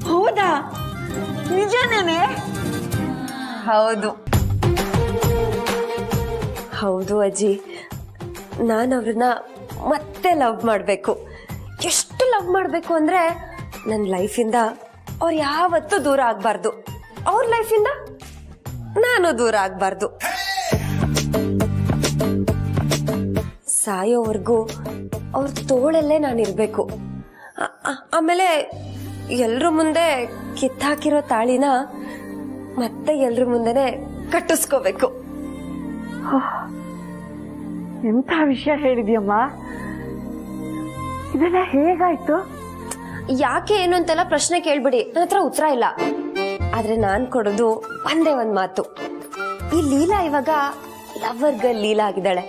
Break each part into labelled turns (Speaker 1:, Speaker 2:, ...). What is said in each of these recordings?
Speaker 1: ಹೌದಾ? ನಿಜನೇನೆ?
Speaker 2: ಹೌದು ಹೌದು ಅಜ್ಜಿ, ನಾನು ಅವ್ರನ್ನ ಮತ್ತೆ ಲವ್ ಮಾಡಬೇಕು. ಎಷ್ಟು ಲವ್ ಮಾಡಬೇಕು ಅಂದ್ರೆ ನನ್ನ ಲೈಫಿಂದ ಅವ್ರು ಯಾವತ್ತೂ ದೂರ ಆಗ್ಬಾರ್ದು, ಅವ್ರ ಲೈಫಿಂದ ನಾನು ದೂರ ಆಗ್ಬಾರ್ದು. ಸಾಯೋವರೆಗೂ ಅವ್ರ ತೋಳಲ್ಲೇ ನಾನಿರ್ಬೇಕು. ಆಮೇಲೆ ಎಲ್ರ ಮುಂದೆ ಕಿತ್ತಾಕಿರೋ ತಾಳಿನ ಮತ್ತೆ ಎಲ್ರ ಮುಂದೆನೆ ಕಟ್ಟಿಸ್ಕೋಬೇಕು.
Speaker 1: ಎಂಥ ವಿಷಯ ಹೇಳಿದ್ಯಮ್ಮ, ಇದೆಲ್ಲ ಹೇಗಾಯ್ತು?
Speaker 2: ಯಾಕೆ ಏನು ಅಂತೆಲ್ಲ ಪ್ರಶ್ನೆ ಕೇಳ್ಬಿಡಿ, ನನ್ನ ಹತ್ರ ಉತ್ತರ ಇಲ್ಲ. ಆದ್ರೆ ನಾನ್ ಕೊಡೋದು ಒಂದೇ ಒಂದ್ ಮಾತು. ಈ ಲೀಲಾ ಇವಾಗ ಲವರ್ ಗರ್ಲ್ ಲೀಲಾ ಆಗಿದ್ದಾಳೆ.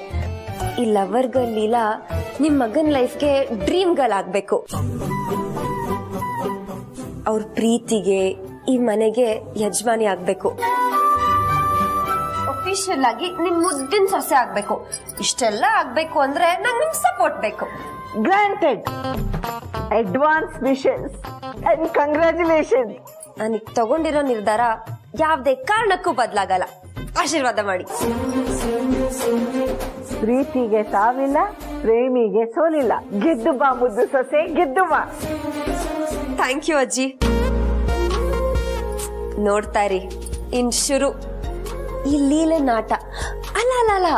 Speaker 2: ಈ ಲವರ್ ಗರ್ಲ್ ಲೀಲಾ ನಿಮ್ ಮಗನ್ ಲೈಫ್ಗೆ ಡ್ರೀಮ್ ಗರ್ಲ್ ಆಗ್ಬೇಕು. ಅವ್ರ ಪ್ರೀತಿಗೆ ಈ ಮನೆಗೆ ಯಜಮಾನಿ ಆಗ್ಬೇಕು. ಅಫಿಷಿಯಲ್ ಆಗಿ ನಿಮ್ ಮುದ್ದಿನ ಸೊಸೆ ಆಗ್ಬೇಕು. ಇಷ್ಟೆಲ್ಲ ಆಗ್ಬೇಕು ಅಂದ್ರೆ ನಂಗೆ ನಿಮ್ ಸಪೋರ್ಟ್ ಬೇಕು.
Speaker 1: Granted. Advance wishes and congratulation.
Speaker 2: ನನಗ್ ತಗೊಂಡಿರೋ ನಿರ್ಧಾರ ಯಾವ್ದೇ ಕಾರಣಕ್ಕೂ ಬದಲಾಗಲ್ಲ. ಆಶೀರ್ವಾದ ಮಾಡಿ.
Speaker 1: ಪ್ರೀತಿಗೆ ಸಾವಿಲ್ಲ, ಪ್ರೇಮಿಗೆ ಸೋಲಿಲ್ಲ. ಗೆದ್ದು ಬಾ ಮುದ್ದು ಸೊಸೆ, ಗೆದ್ದು ಬಾ.
Speaker 2: ಥ್ಯಾಂಕ್ ಯು ಅಜ್ಜಿ. ನೋಡ್ತಾ ಇರಿ, ಇನ್ ಶುರು ಈ ಲೀಲನಾಟ. ಅಲ್ಲ ಅಲ್ಲ ಅಲ್ಲ,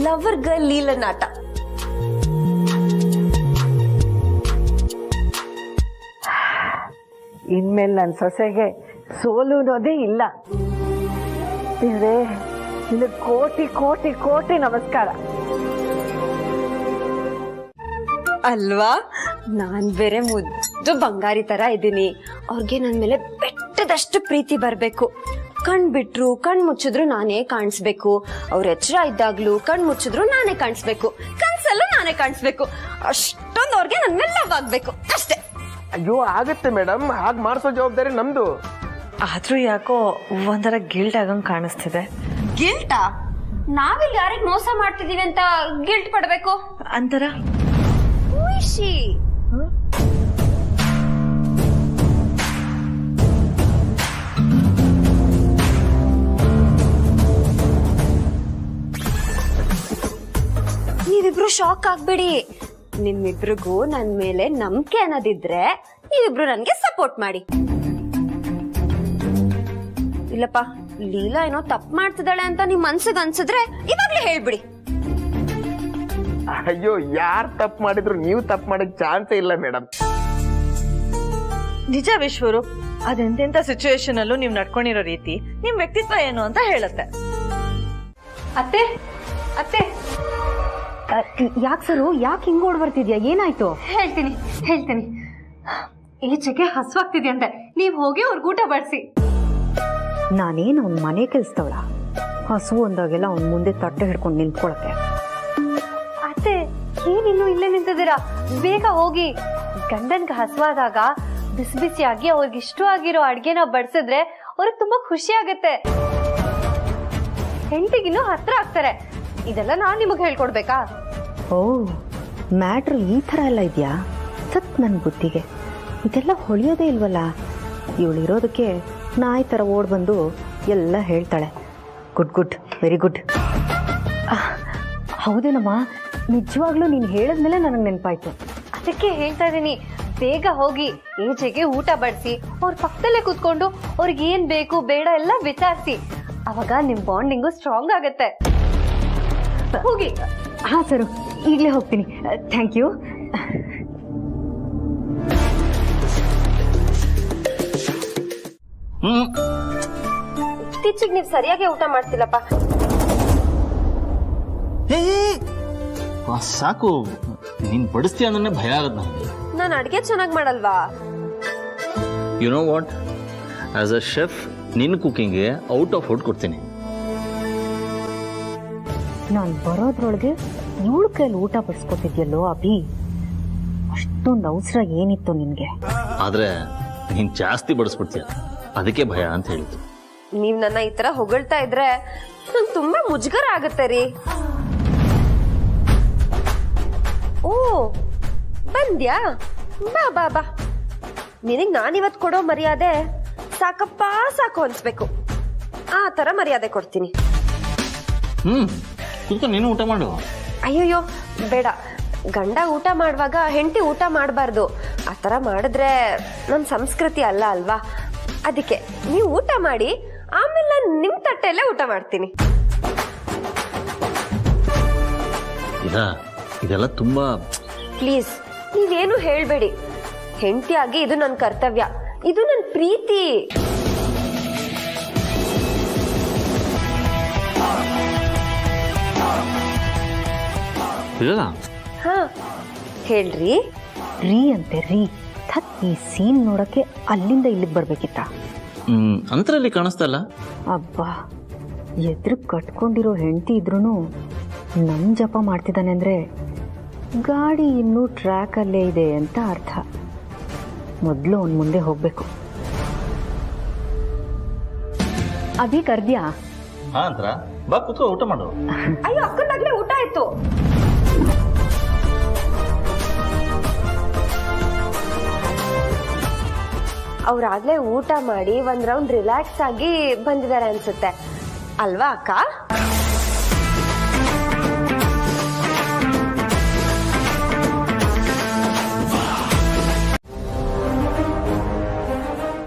Speaker 2: ಲವರ್ ಗರ್ಲ್ ಲೀಲನಾಟ.
Speaker 1: ಇನ್ಮೇಲೆ ನನ್ನ ಸೊಸೆಗೆ ಸೋಲು ಅನ್ನೋದೇ ಇಲ್ಲ. ನಿನಗೆ ಕೋಟಿ ಕೋಟಿ ಕೋಟಿ ನಮಸ್ಕಾರ.
Speaker 2: ಅಲ್ವಾ? ನಾನ್ ಬೇರೆ ಮುದ್ದು ಬಂಗಾರಿ ತರ ಇದ್ದೀನಿ. ಅವ್ರಿಗೆ ನನ್ ಮೇಲೆ ಬೆಟ್ಟದಷ್ಟು ಪ್ರೀತಿ ಬರ್ಬೇಕು. ಕಣ್ ಬಿಟ್ರು ಕಣ್ ಮುಚ್ಚಿದ್ರು ನಾನೇ ಕಾಣಿಸ್ಬೇಕು. ಅವ್ರ ಎಚ್ಚರ ಇದ್ದಾಗ್ಲೂ ಕಣ್ ಮುಚ್ಚಿದ್ರು ನಾನೇ ಕಾಣಿಸ್ಬೇಕು. ಕನ್ಸಲ್ಲೂ ನಾನೇ ಕಾಣಿಸ್ಬೇಕು. ಅಷ್ಟೊಂದು ಅವ್ರಿಗೆ ನನ್ ಮೇಲೆ ಲವ್ ಆಗ್ಬೇಕು ಅಷ್ಟೇ.
Speaker 3: ಅಯ್ಯೋ ಆಗತ್ತೆ ಮೇಡಮ್, ಹಾಗೆ ಮಾಡಿಸೋ ಜವಾಬ್ದಾರಿ ನಮ್ದು.
Speaker 4: ಆದ್ರೂ ಯಾಕೋ ಒಂಥರ ಗಿಲ್ಟ್ ಆಗಂಗ್ ಕಾಣಿಸ್ತಿದೆ.
Speaker 2: ಗಿಲ್ಟಾ? ನಾವಿಲ್ಲಿ ಯಾರಿಗೆ ಮೋಸ ಮಾಡ್ತಿದೀವಿ ಅಂತ ಗಿಲ್ಟ್ ಪಡ್ಬೇಕು
Speaker 4: ಅಂತರ?
Speaker 2: ಖುಷಿ. ನೀವಿಬ್ರು ಶಾಕ್ ಆಗ್ಬೇಡಿ. ನಿಮ್ಮಿಬ್ರಿಗೂ ನನ್ ಮೇಲೆ ನಂಬಿಕೆ ಅನ್ನೋದಿದ್ರೆ ನೀವಿಬ್ರು ನನ್ಗೆ ಸಪೋರ್ಟ್ ಮಾಡಿ. ಇಲ್ಲಪ್ಪ, ಲೀಲಾ ಏನೋ ತಪ್ಪು ಮಾಡ್ತಿದ್ದಾಳೆ ಅಂತ ನಿಮ್ ಮನ್ಸಿಗೆ ಅನ್ಸಿದ್ರೆ ಇವಾಗ್ಲೇ ಹೇಳ್ಬಿಡಿ.
Speaker 3: ಅಯ್ಯೋ, ಯಾರು ತಪ್ಪು ಮಾಡಿದ್ರು ನೀವು ತಪ್ಪು ಮಾಡಕ್ ಚಾನ್ಸೇ ಇಲ್ಲ ಮೇಡಮ್.
Speaker 4: ನಿಜ ವಿಶ್ವರು, ಅದೆಂತೆಂತ ಸಿಚುವೇಶನ್ ಅಲ್ಲೂ ನೀವ್ ನಡ್ಕೊಂಡಿರೋ ರೀತಿ ನಿಮ್ ವ್ಯಕ್ತಿತ್ವ ಏನು ಅಂತ ಹೇಳುತ್ತೆ.
Speaker 2: ಅತ್ತೆ ಅತ್ತೆ,
Speaker 5: ಯಾಕೆ ಸರು, ಯಾಕೆ ಹಿಂಗ್ ಓಡ್ ಬರ್ತಿದ್ಯಾ? ಏನಾಯ್ತು?
Speaker 2: ಹೇಳ್ತೀನಿ. ಈಚೆಗೆ ಹಸುವಾಗ್ತಿದ್ಯಂತೆ, ನೀವ್ ಹೋಗಿ ಅವ್ರಿಗೆ ಊಟ ಬಡಿಸಿ.
Speaker 5: ನಾನೇನು ಅವ್ನ ಮನೆ ಕೆಲ್ಸದವಳ? ಹಸು ಅಂದಾಗೆಲ್ಲ ಅವ್ನ ಮುಂದೆ ತಟ್ಟೆ ಹಿಡ್ಕೊಂಡು ನಿಂತ್ಕೊಳಕ್ಕೆ.
Speaker 2: ಅತ್ತೆ, ಏನಿನ್ನು ಇಲ್ಲೇ ನಿಂತಿದ್ದೀರಾ? ಬೇಗ ಹೋಗಿ. ಗಂಡನ್ಗೆ ಹಸುವಾದಾಗ ಬಿಸಿ ಬಿಸಿಯಾಗಿ ಅವ್ರಿಗೆ ಇಷ್ಟವಾಗಿರೋ ಅಡ್ಗೆನ ಬಡಿಸಿದ್ರೆ ಅವ್ರಿಗೆ ತುಂಬಾ ಖುಷಿ ಆಗತ್ತೆ. ಹೆಂಡತಿಗಿನ್ನೂ ಹತ್ರ ಆಗ್ತಾರೆ. ಇದೆಲ್ಲ ನಾನ್ ನಿಮಗ್ ಹೇಳ್ಕೊಡ್ಬೇಕಾ?
Speaker 5: ಓ, ಮ್ಯಾಟ್ರ್ ಈ ಥರ ಎಲ್ಲ ಇದೆಯಾ? ಸತ್ ನನ್ನ ಬುದ್ಧಿಗೆ ಇದೆಲ್ಲ ಹೊಳಿಯೋದೇ ಇಲ್ವಲ್ಲ. ಇವಳಿರೋದಕ್ಕೆ ನಾಯಿ ಥರ ಓಡ್ ಬಂದು ಎಲ್ಲ ಹೇಳ್ತಾಳೆ. Good good, very good. ಹೌದೇನಮ್ಮ, ನಿಜವಾಗ್ಲೂ ನೀನು ಹೇಳಿದ್ಮೇಲೆ ನನಗೆ ನೆನಪಾಯ್ತು.
Speaker 2: ಅದಕ್ಕೆ ಹೇಳ್ತಾ ಇದೀನಿ, ಬೇಗ ಹೋಗಿ ಏಜೆಗೆ ಊಟ ಬಡಿಸಿ, ಅವ್ರ ಪಕ್ಕದಲ್ಲೇ ಕೂತ್ಕೊಂಡು ಅವ್ರಿಗೆ ಏನ್ ಬೇಕು ಬೇಡ ಎಲ್ಲ ವಿಚಾರಿಸಿ. ಅವಾಗ ನಿಮ್ ಬಾಂಡಿಂಗು ಸ್ಟ್ರಾಂಗ್ ಆಗತ್ತೆ. ಹೋಗಿ.
Speaker 5: ಹಾಂ ಸರು, ಈಗಲೇ ಹೋಗ್ತೀನಿ. Thank you.
Speaker 2: ಇತ್ತೀಚೆಗೆ ನೀವು ಸರಿಯಾಗಿ ಊಟ ಮಾಡ್ತಿಲ್ಲಪ್ಪ.
Speaker 6: ಸಾಕು, ನೀನ್ ಬಡಿಸ್ತೀಯ ಅಂದ್ರೆ ಭಯ ಆಗತ್ತೆ ನನಗೆ.
Speaker 2: ನಾನು ಅಡ್ಗೆ ಚೆನ್ನಾಗಿ ಮಾಡಲ್ವಾ?
Speaker 6: You know what, as a chef ನಿನ್ನ ಕುಕಿಂಗ್ಗೆ ಔಟ್ ಆಫ್ ಔಟ್ ಕೊಡ್ತೀನಿ.
Speaker 5: ನಾನು ಬರೋದ್ರೊಳಗೆ ಇವಳು ಕೈಯಲ್ಲಿ ಊಟ ಬಡಿಸ್ಕೊತಿದ್ಯಲ್ಲೋ ಅಭಿ, ಅಷ್ಟೊಂದು ಅವಸರ ಏನಿತ್ತು ನಿನ್ಗೆ?
Speaker 6: ಆದ್ರೆ ನೀನ್ ಜಾಸ್ತಿ ಬಡಿಸ್ಬಿಡ್ತೀಯ, ಅದಕ್ಕೆ ಭಯ ಅಂತ ಹೇಳಿದ್ದು.
Speaker 2: ನೀವ್ ನನ್ನ ಈ ತರ ಹೊಗಳ್ತಾ ಇದ್ರೆ ನಂಗೆ ತುಂಬಾ ಮುಜುಗರ ಆಗತ್ತೆ ರೀ. ಓ, ಬಂದ್ಯಾ? ಬಾ ಬಾ ಬಾ, ನಿನಗ್ ನಾನಿವತ್ ಕೊಡೋ ಮರ್ಯಾದೆ ಸಾಕಪ್ಪ ಸಾಕು ಅನ್ಸ್ಬೇಕು, ಆ ತರ ಮರ್ಯಾದೆ ಕೊಡ್ತೀನಿ.
Speaker 6: ಕೂತ್ಕೊಂಡು ನೀನು ಊಟ ಮಾಡು.
Speaker 2: ಅಯ್ಯೋಯ್ಯೋ ಬೇಡ, ಗಂಡ ಊಟ ಮಾಡುವಾಗ ಹೆಂಡತಿ ಊಟ ಮಾಡಬಾರ್ದು. ಆ ತರ ಮಾಡಿದ್ರೆ ನಮ್ ಸಂಸ್ಕೃತಿ ಅಲ್ಲ ಅಲ್ವಾ? ಅದಕ್ಕೆ ನೀವು ಊಟ ಮಾಡಿ, ಆಮೇಲೆ ನಾನು ನಿಮ್ ತಟ್ಟೆಲ್ಲೇ ಊಟ ಮಾಡ್ತೀನಿ.
Speaker 6: ಇದೆಲ್ಲ ತುಂಬಾ
Speaker 2: ಪ್ಲೀಸ್ ನೀವೇನು ಹೇಳ್ಬೇಡಿ. ಹೆಂಡತಿಯಾಗಿ ಇದು ನನ್ನ ಕರ್ತವ್ಯ, ಇದು ನನ್ನ ಪ್ರೀತಿ. ಹಾ ಹೇಳ್ರಿ.
Speaker 5: ರೀ ಅಂತೆ ರೀ. ಥತ್, ಈ ಸೀನ್ ನೋಡಕ್ಕೆ ಅಲ್ಲಿಂದ ಇಲ್ಲಿಗೆ ಬರ್ಬೇಕಿತ್ತ?
Speaker 6: ಅಂತರಲ್ಲಿ ಕಾಣಿಸ್ತಲ್ಲ.
Speaker 5: ಅಬ್ಬಾ, ಎದುರು ಕಟ್ಕೊಂಡಿರೋ ಹೆಂಡತಿ ಇದ್ರೂ ನಮ್ ಜಪ ಮಾಡ್ತಿದ್ದಾನೆ ಅಂದ್ರೆ ಗಾಡಿ ಇನ್ನೂ ಟ್ರ್ಯಾಕ್ ಅಲ್ಲೇ ಇದೆ ಅಂತ ಅರ್ಥ. ಮೊದಲು ಅವ್ನ ಮುಂದೆ ಹೋಗ್ಬೇಕು. ಅಭಿ ಕರ್ದ್ಯಾ?
Speaker 6: ಹಾ ಅಂತ್ರ, ಬಾ ಕೂತ್ಕೋ ಊಟ ಮಾಡು.
Speaker 2: ಅಯ್ಯೋ ಅಕ್ಕನಾಗ್ಲೇ ಊಟ ಆಯ್ತು. ಅವ್ರಾಗ್ಲೇ ಊಟ ಮಾಡಿ ಒಂದ್ ರೌಂಡ್ ರಿಲ್ಯಾಕ್ಸ್ ಆಗಿ ಬಂದಿದ್ದಾರೆ ಅನ್ಸುತ್ತೆ ಅಲ್ವಾ ಅಕ್ಕ?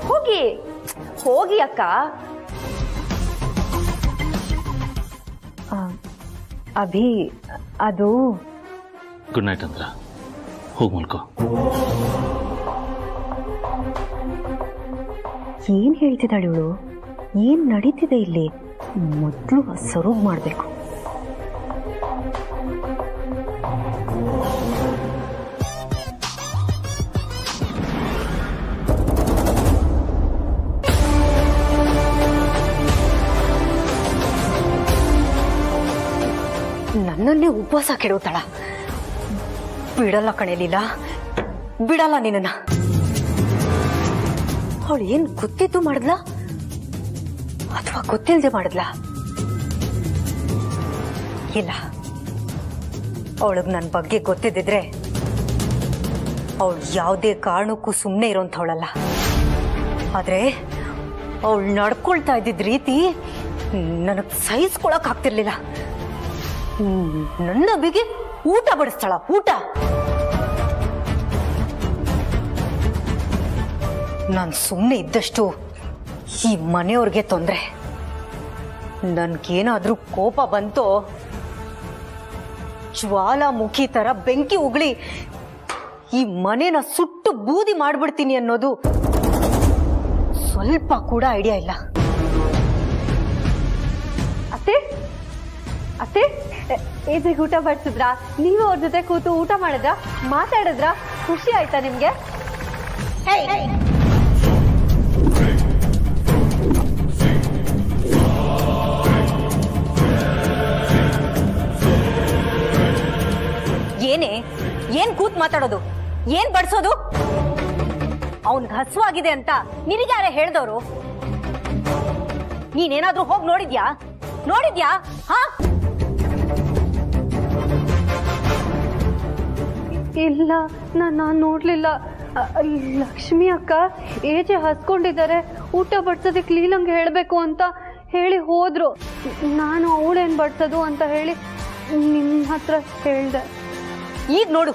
Speaker 2: ಹೋಗಿ ಹೋಗಿ ಅಕ್ಕ.
Speaker 5: ಅಭಿ, ಅದು
Speaker 6: ಗುಡ್ ನೈಟ್ ಅಂದ್ರ, ಹೋಗಿ ಮಲ್ಕೋ.
Speaker 5: ಏನ್ ಹೇಳ್ತಿದ್ದಾಳೆ ಇವಳು? ಏನ್ ನಡೀತಿದೆ ಇಲ್ಲಿ? ಮೊದಲು ಸರೋಗ್ ಮಾಡ್ಬೇಕು. ನನ್ನನ್ನೇ ಉಪವಾಸ ಕೆಡವುತ್ತಾಳ. ಬಿಡಲ್ಲ ಕಣೇಲಿಲ್ಲ, ಬಿಡಲ್ಲ ನಿನ್ನ. ಅವಳು ಏನ್ ಗೊತ್ತಿದ್ದು ಮಾಡಿದ್ಲಾ ಅಥವಾ ಗೊತ್ತಿಲ್ಲದೆ ಮಾಡಿದ್ಲಾ? ಇಲ್ಲ, ಅವಳಿಗೆ ನನ್ನ ಬಗ್ಗೆ ಗೊತ್ತಿದ್ದಿದ್ರೆ ಅವಳು ಯಾವುದೇ ಕಾರಣಕ್ಕೂ ಸುಮ್ಮನೆ ಇರೋಂಥವಳಲ್ಲ. ಆದ್ರೆ ಅವಳು ನಡ್ಕೊಳ್ತಾ ಇದ್ದಿದ್ದ ರೀತಿ ನನಗೆ ಸಹಿಸ್ಕೊಳಕ್ ಆಗ್ತಿರ್ಲಿಲ್ಲ. ನನ್ನ ಬಿಗಿ ಊಟ ಬಡಿಸ್ತಾಳ, ಊಟ. ನಾನು ಸುಮ್ಮನೆ ಇದ್ದಷ್ಟು ಈ ಮನೆಯವ್ರಿಗೆ ತೊಂದರೆ. ನನ್ಗೇನಾದ್ರೂ ಕೋಪ ಬಂತೋ ಜ್ವಾಲಾಮುಖಿ ತರ ಬೆಂಕಿ ಉಗುಳಿ ಈ ಮನೆನ ಸುಟ್ಟು ಬೂದಿ ಮಾಡ್ಬಿಡ್ತೀನಿ ಅನ್ನೋದು ಸ್ವಲ್ಪ ಕೂಡ ಐಡಿಯಾ ಇಲ್ಲ.
Speaker 2: ಅತ್ತೆ ಅತ್ತೆ, ಈಗ ಊಟ ಬಡಿಸಿದ್ರ? ನೀವು ಅವ್ರ ಜೊತೆ ಕೂತು ಊಟ ಮಾಡಿದ್ರ, ಮಾತಾಡಿದ್ರ? ಖುಷಿ ಆಯ್ತಾ ನಿಮ್ಗೆ?
Speaker 5: ಏನೇ, ಏನ್ ಕೂತ್ ಮಾತಾಡೋದು? ಏನ್ ಬಡ್ಸೋದು? ಅವನ್ಗೆ ಹಸುವಾಗಿದೆ ಅಂತ ನಿನಗ್ಯಾರ ಹೇಳ್ದವ್ರು? ನೀನೇನಾದ್ರೂ ಹೋಗಿ ನೋಡಿದ್ಯಾ? ನೋಡಿದ್ಯಾ? ಹಾ,
Speaker 7: ಇಲ್ಲ, ನಾನು ನೋಡ್ಲಿಲ್ಲ. ಲಕ್ಷ್ಮಿ ಅಕ್ಕ ಏಜೆ ಹಸ್ಕೊಂಡಿದ್ದಾರೆ, ಊಟ ಬಡ್ಸೋದಕ್ಕೆ ಲೀಲಂಗೆ ಹೇಳಬೇಕು ಅಂತ ಹೇಳಿ ಹೋದ್ರು. ನಾನು ಅವಳೇನ್ ಬಡ್ಸೋದು ಅಂತ ಹೇಳಿ ನಿಮ್ಮ ಹತ್ರ ಹೇಳ್ದೆ.
Speaker 5: ಈಗ ನೋಡು,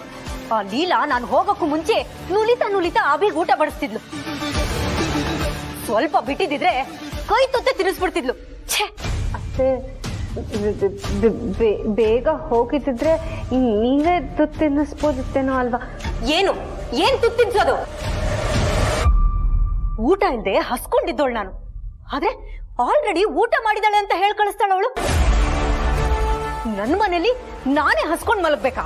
Speaker 5: ಆ ಲೀಲಾ ನಾನು ಹೋಗೋಕ್ಕೂ ಮುಂಚೆ ನುಲಿತಾ ಅಭಿಗೆ ಊಟ ಬಡಿಸ್ತಿದ್ಲು. ಸ್ವಲ್ಪ ಬಿಟ್ಟಿದ್ರೆ ಕೈ ತುತ್ತೆ ತಿನ್ನಿಸ್ಬಿಡ್ತಿದ್ಲು. ಛೇ,
Speaker 7: ಅತ್ತೆ ಬೇಗ ಹೋಗಿದ್ದಿದ್ರೆ ನೀವೇ ತುತ್ತು ತಿನ್ನಿಸ್ಬೋದಿತ್ತೇನೋ ಅಲ್ವಾ?
Speaker 5: ಏನ್ ತುತ್ತು ತಿನ್ಸೋದು? ಊಟ ಇಲ್ದೆ ಹಸ್ಕೊಂಡಿದ್ದವಳು ನಾನು. ಆದ್ರೆ ಆಲ್ರೆಡಿ ಊಟ ಮಾಡಿದಾಳೆ ಅಂತ ಹೇಳಿ ಕಳಿಸ್ತಾಳ ಅವಳು. ನನ್ನ ಮನೇಲಿ ನಾನೇ ಹಸ್ಕೊಂಡ್ ಮಲಗ್ಬೇಕಾ?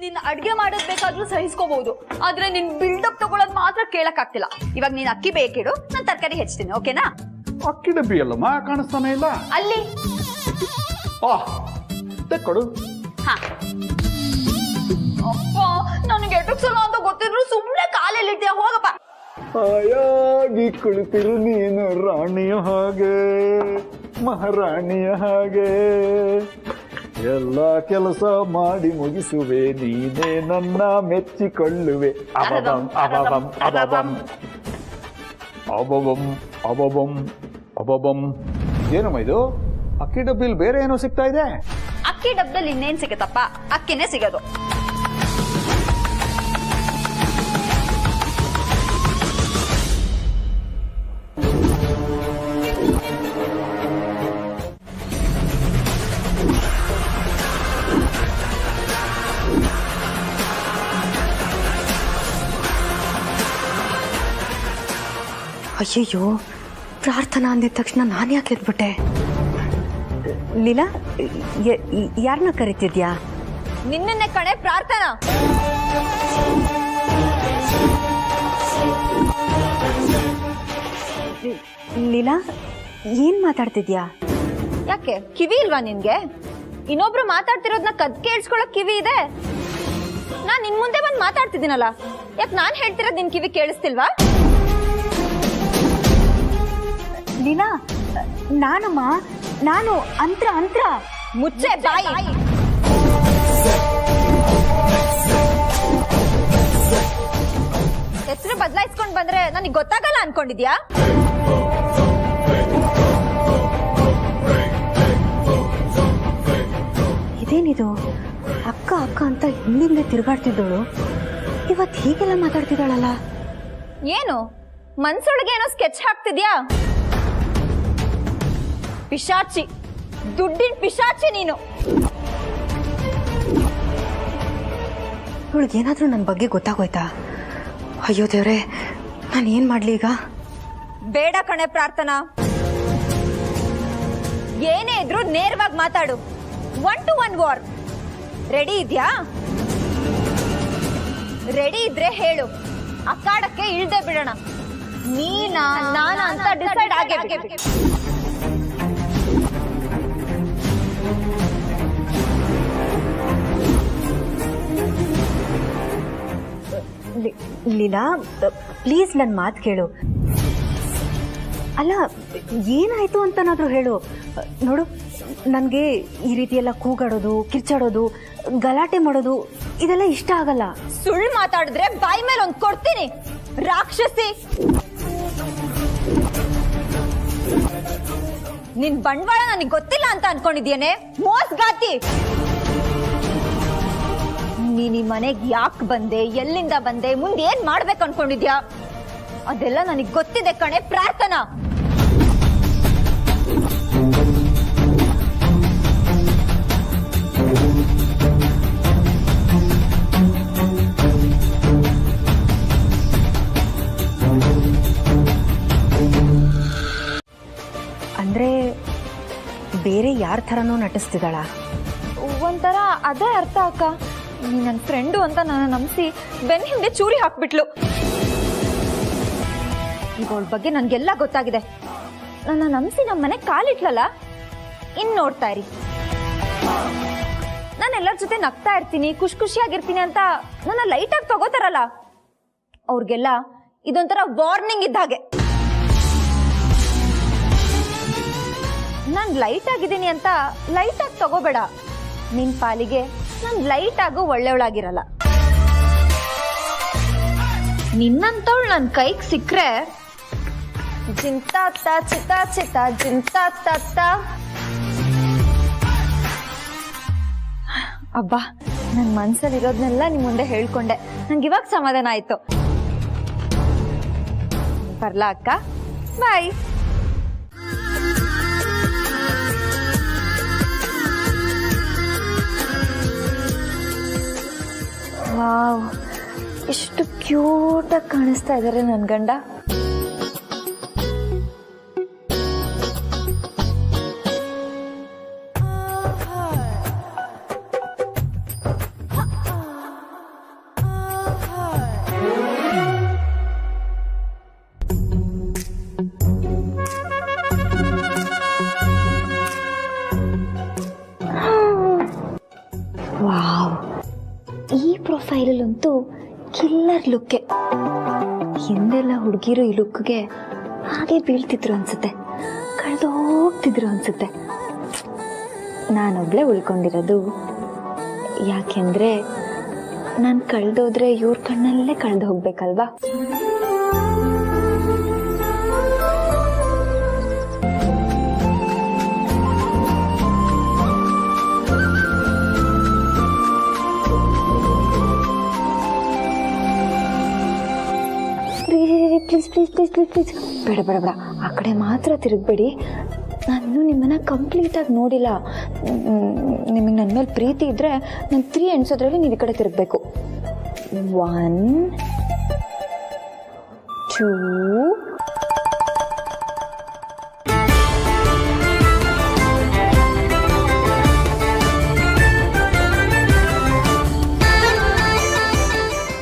Speaker 8: ನಿನ್ನ ಅಡ್ಗೆ ಮಾಡೋದ್ ಬೇಕಾದ್ರೂ ಸಹಿಸ್ಕೋಬಹುದು, ಆದ್ರೆ ನಿನ್ ಬಿಲ್ಡಪ್ ತಗೊಳೋದ್ ಮಾತ್ರ ಕೇಳಕ್ ಆಗ್ತಿಲ್ಲ. ಇವಾಗ ನೀನ್ ಅಕ್ಕಿ ಬೇಕಿಡು, ನಾನ್ ತರಕಾರಿ ಹೆಚ್ಚ್ತೀನಿ, ಓಕೆನಾ?
Speaker 9: ಅಕ್ಕಿ ಡಬ್ಬಿ ಅಲ್ಲಮ್ಮ, ಕಾಣಿಸ್ತಾನೆ ಇಲ್ಲ
Speaker 8: ಅಲ್ಲಿ.
Speaker 9: ಕೊಡು.
Speaker 8: ಹಾ, ಅಪ್ಪ ನನಗೆ ಎಟಕ್ಸಲ್ಲ ಅಂತ ಗೊತ್ತಿದ್ರು ಸುಮ್ನೆ ಕಾಲಲ್ಲಿ ಇಡ್ತೀಯ, ಹೋಗಪ್ಪ.
Speaker 9: ಹಾಯಾಗಿ ಕುಳಿತಿರು ನೀನು ರಾಣಿಯ ಹಾಗೆ, ಮಹಾರಾಣಿಯ ಹಾಗೆ. ಎಲ್ಲ ಕೆಲಸ ಮಾಡಿ ಮುಗಿಸುವೆ, ನೀನೇ ನನ್ನ ಮೆಚ್ಚಿಕೊಳ್ಳುವೆ. ಅಬಬಂ ಅಬಬಂ ಅಬಬಂ ಅಬಬಂ ಅಬಬಂ ಅಬಬಂ. ಏನಮ್ಮ ಇದು? ಅಕ್ಕಿ ಡಬ್ಬಿಲ್ ಬೇರೆ ಏನೋ ಸಿಗ್ತಾ ಇದೆ.
Speaker 8: ಅಕ್ಕಿ ಡಬ್ಬದಲ್ಲಿ ಇನ್ನೇನ್ ಸಿಗತ್ತಪ್ಪ, ಅಕ್ಕಿನೇ ಸಿಗೋದು.
Speaker 5: ಅಯ್ಯಯ್ಯೋ, ಪ್ರಾರ್ಥನಾ ಅಂದಿದ ತಕ್ಷಣ ನಾನು ಯಾಕೆ ಎದ್ಬಿಟ್ಟೆ? ಲೀಲಾ, ಯಾರನ್ನ ಕರಿತಿದ್ಯಾ?
Speaker 8: ನಿನ್ನನ್ನೇ ಕಣೆ ಪ್ರಾರ್ಥನಾ.
Speaker 5: ಲೀಲಾ, ಏನ್ ಮಾತಾಡ್ತಿದ್ಯಾ?
Speaker 8: ಯಾಕೆ ಕಿವಿ ಇಲ್ವಾ ನಿನ್ಗೆ? ಇನ್ನೊಬ್ರು ಮಾತಾಡ್ತಿರೋದನ್ನ ಕದ್ ಕೇಳಿಸ್ಕೊಳಕ್ ಕಿವಿ ಇದೆ. ನಾನ್ ನಿನ್ ಮುಂದೆ ಬಂದ್ ಮಾತಾಡ್ತಿದ್ದೀನಲ್ಲ, ಯಾಕೆ ನಾನ್ ಹೇಳ್ತಿರೋದ್ ನಿನ್ ಕಿವಿ ಕೇಳಿಸ್ತಿಲ್ವಾ?
Speaker 5: ಲೀಲಾ, ನಾನು ಅಂತ್ರ
Speaker 8: ಮುಚ್ಚೆ ಬಾಯಿ. ಹೆಸರು ಬದಲಾಯಿಸ್ಕೊಂಡ್ ಬಂದ್ರೆ ನನಗೆ ಗೊತ್ತಾಗಲ್ಲ ಅನ್ಕೊಂಡಿದ್ಯಾ?
Speaker 5: ಇದೇನಿದು? ಅಕ್ಕ ಅಕ್ಕ ಅಂತ ಹಿಂದಿಂದೆ ತಿರುಗಾಡ್ತಿದ್ದಳು, ಇವತ್ತು ಹೀಗೆಲ್ಲ ಮಾತಾಡ್ತಿದ್ದಾಳಲ್ಲ.
Speaker 8: ಏನು ಮನ್ಸೊಳಗೆ ಏನೋ ಸ್ಕೆಚ್ ಹಾಕ್ತಿದ್ಯಾ? ಪಿಶಾಚಿ, ದುಡ್ಡಿನ ಪಿಶಾಚಿ ನೀನು.
Speaker 5: ಇವಳಿಗೇನಾದ್ರೂ ನನ್ನ ಬಗ್ಗೆ ಗೊತ್ತಾಗೋಯ್ತಾ? ಅಯ್ಯೋ ದೇವ್ರೆ, ನಾನು ಏನ್ ಮಾಡ್ಲಿ ಈಗ?
Speaker 8: ಬೇಡ ಕಣೆ ಪ್ರಾರ್ಥನಾ, ಏನೇ ಇದ್ರು ನೇರವಾಗಿ ಮಾತಾಡು. 1 to 1 ವಾರ್. ರೆಡಿ ಇದ್ಯಾ? ರೆಡಿ ಇದ್ರೆ ಹೇಳು, ಅಕ್ಕಾಡಕ್ಕೆ ಇಳ್ದೆ ಬಿಡೋಣ. ನೀನಾ ನಾನಾ ಅಂತ ಡಿಸೈಡ್ ಆಗೇ.
Speaker 5: ಲೀಲಾ, ಪ್ಲೀಸ್ ನನ್ನ ಮಾತು ಕೇಳು. ಅಲ್ಲ, ಏನಾಯ್ತು ಅಂತನಾದ್ರೂ ಹೇಳು. ನೋಡು, ನನಗೆ ಈ ರೀತಿ ಎಲ್ಲ ಕೂಗಾಡೋದು, ಕಿರ್ಚಾಡೋದು, ಗಲಾಟೆ ಮಾಡೋದು ಇದೆಲ್ಲ ಇಷ್ಟ ಆಗಲ್ಲ.
Speaker 8: ಸುಳ್ಳು ಮಾತಾಡಿದ್ರೆ ಬಾಯಿ ಮೇಲೆ ಒಂದು ಕೊಡ್ತೀನಿ, ರಾಕ್ಷಸಿ. ನಿನ್ ಬಂಡವಾಳ ನನಗೆ ಗೊತ್ತಿಲ್ಲ ಅಂತ ಅನ್ಕೊಂಡಿದ್ಯೇನೆ, ಮೋಸಗಾತಿ. ನೀನ್ ಈ ಮನೆಗೆ ಯಾಕೆ ಬಂದೆ, ಎಲ್ಲಿಂದ ಬಂದೆ, ಮುಂದೆ ಏನ್ ಮಾಡ್ಬೇಕು ಅನ್ಕೊಂಡಿದ್ಯಾ? ಅದೆಲ್ಲ ನನಗೆ ಗೊತ್ತಿದೆ ಕಣೆ ಪ್ರಾರ್ಥನಾ.
Speaker 5: ಅಂದ್ರೆ ಬೇರೆ ಯಾರ ಥರನೋ ನಟಿಸ್ತಿದ್ದಾಳ?
Speaker 8: ಒಂಥರ ಅದೇ ಅರ್ಥ ಅಕ್ಕ. ನೀ ನನ್ನ ಫ್ರೆಂಡು ಅಂತ ನನ್ನ ನಂಬಿಸಿ ಬೆನ್ನ ಹಿಂದೆ ಚೂರಿ ಹಾಕ್ಬಿಟ್ಲು. ಈಗ ಅವಳ ಬಗ್ಗೆ ನನ್ಗೆಲ್ಲ ಗೊತ್ತಾಗಿದೆ. ನನ್ನ ನಂಬಿಸಿ ನಮ್ಮ ಮನೆ ಕಾಲಿಟ್ಲಲ್ಲ, ಇನ್ ನೋಡ್ತಾ ಇರಿ. ನಾನು ಎಲ್ಲರ ಜೊತೆ ನಗ್ತಾ ಇರ್ತೀನಿ, ಖುಷಿಯಾಗಿರ್ತೀನಿ ಅಂತ ನನ್ನ ಲೈಟಾಗಿ ತಗೋತಾರಲ್ಲ, ಅವ್ರಿಗೆಲ್ಲ ಇದೊಂಥರ ವಾರ್ನಿಂಗ್ ಇದ್ದ ಹಾಗೆ. ನಾನು ಲೈಟ್ ಆಗಿದ್ದೀನಿ ಅಂತ ಲೈಟಾಗಿ ತಗೋಬೇಡ. ನಿನ್ ಪಾಲಿಗೆ ನಾನು ಲೈಟ್ ಆಗೋ ಒಳ್ಳೆಯವಳಾಗಿರಲ್ಲ. ನಿನ್ನಂತವಳು ನನ್ನ ಕೈಗೆ ಸಿಕ್ಕ್ರೆ ಜಿಂತಾತ ಚಿತಾ ಚಿತ ಜಿಂತಾತ. ಅಬ್ಬಾ, ನನ್ನ ಮನ್ಸಲ್ಲಿರೋದನ್ನೆಲ್ಲ ನಿಮ್ ಮುಂದೆ ಹೇಳ್ಕೊಂಡೆ. ನಂಗೆ ಇವಾಗ ಸಮಾಧಾನ ಆಯ್ತು. ಬರ್ಲಾ ಅಕ್ಕ? ಬಾಯ್. ವಾವ್, ಎಷ್ಟು ಕ್ಯೂಟಾಗಿ ಕಾಣಿಸ್ತಾ ಇದ್ದಾರೆ ನನ್ನ ಗಂಡ.
Speaker 2: ವಾವ್, ಈ ಪ್ರೊಫೈಲಲ್ಲಂತೂ ಕಿಲ್ಲರ್ ಲುಕ್ಕೆ. ಹಿಂದೆಲ್ಲ ಹುಡುಗಿರು ಈ ಲುಕ್ಗೆ ಹಾಗೆ ಬೀಳ್ತಿದ್ರು ಅನ್ಸುತ್ತೆ, ಕಳೆದೋಗ್ತಿದ್ರು ಅನ್ಸುತ್ತೆ.
Speaker 8: ನಾನೊಬ್ಳೆ ಉಳ್ಕೊಂಡಿರೋದು. ಯಾಕೆಂದ್ರೆ ನಾನು ಕಳೆದೋದ್ರೆ ಇವ್ರ ಕಣ್ಣಲ್ಲೇ ಕಳೆದು ಹೋಗ್ಬೇಕಲ್ವಾ. Please please please please please ಬೇಡ ಬೇಡ ಬೇಡ, ಆ ಕಡೆ ಮಾತ್ರ ತಿರುಗಬೇಡಿ. ನಾನು ನಿಮ್ಮನ್ನ ಕಂಪ್ಲೀಟಾಗಿ ನೋಡಿಲ್ಲ. ನಿಮಗೆ ನನ್ನ ಮೇಲೆ ಪ್ರೀತಿ ಇದ್ದರೆ ನಾನು 3 ಎಣಿಸೋದ್ರಲ್ಲಿ ನೀವು ಈ ಕಡೆ ತಿರುಗಬೇಕು. 1 2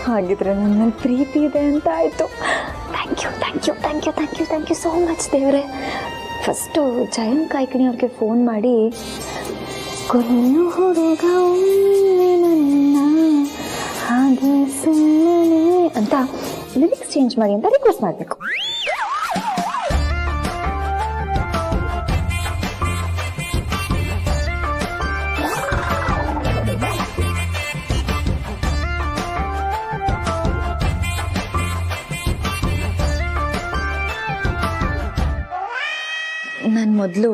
Speaker 8: ಹಾಗಿದ್ರೆ ನನ್ನ ಮೇಲೆ ಪ್ರೀತಿ ಇದೆ ಅಂತ ಆಯಿತು. Thank you thank you thank you thank you thank you so much ದೇವರೇ. ಫಸ್ಟು ಜಯಂತ್ ಕಾಯ್ಕಿಣಿ ಅವ್ರಿಗೆ ಫೋನ್ ಮಾಡಿ ಕೊನ್ನು ಹುಡುಗ ನನ್ನ ಹಾಗೆ ಸುಮ್ಮನೆ ಅಂತ ಲಿರಿಕ್ಸ್ ಚೇಂಜ್ ಮಾಡಿ ಅಂತ ರಿಕ್ವೆಸ್ಟ್ ಮಾಡಬೇಕು. ನಾನು ಮೊದಲು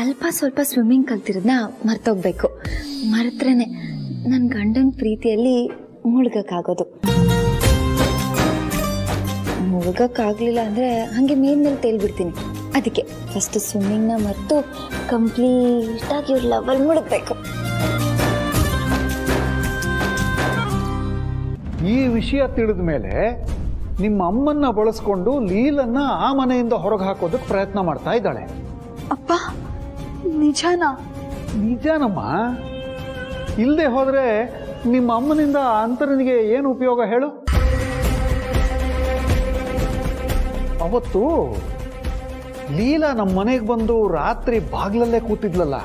Speaker 8: ಅಲ್ಪ ಸ್ವಲ್ಪ ಸ್ವಿಮ್ಮಿಂಗ್ ಕಲ್ತಿರೋದನ್ನ ಮರ್ತೋಗ್ಬೇಕು. ಮರೆತ್ರೇ ನನ್ನ ಗಂಡನ ಪ್ರೀತಿಯಲ್ಲಿ ಮುಳುಗಕ್ಕಾಗೋದು. ಮುಳುಗಕ್ಕಾಗಲಿಲ್ಲ ಅಂದರೆ ಹಾಗೆ ಮೇಲ್ಮೇಲೆ ತೇಲ್ಬಿಡ್ತೀನಿ. ಅದಕ್ಕೆ ಫಸ್ಟ್ ಸ್ವಿಮ್ಮಿಂಗ್ನ ಮರೆತು ಕಂಪ್ಲೀಟಾಗಿ ಇವ್ರ ಲವಲ್ ಮುಳುಗಬೇಕು.
Speaker 9: ಈ ವಿಷಯ ತಿಳಿದ ಮೇಲೆ ನಿಮ್ಮ ಅಮ್ಮನ್ನ ಬಳಸ್ಕೊಂಡು ಲೀಲನ್ನ ಆ ಮನೆಯಿಂದ ಹೊರಗೆ ಹಾಕೋದಕ್ಕೆ ಪ್ರಯತ್ನ ಮಾಡ್ತಾ ಇದ್ದಾಳೆ.
Speaker 4: ಅಪ್ಪ ನಿಜಾನಾ?
Speaker 9: ನಿಜಾನಮ್ಮ. ಇಲ್ಲದೆ ಹೋದ್ರೆ ನಿಮ್ಮ ಅಮ್ಮನಿಂದ ಅಂತರನಿಗೆ ಏನು ಉಪಯೋಗ ಹೇಳು? ಅವತ್ತು ಲೀಲಾ ನಮ್ಮ ಮನೆಗೆ ಬಂದು ರಾತ್ರಿ ಬಾಗ್ಲಲ್ಲೇ ಕೂತಿದ್ಲಲ್ಲ.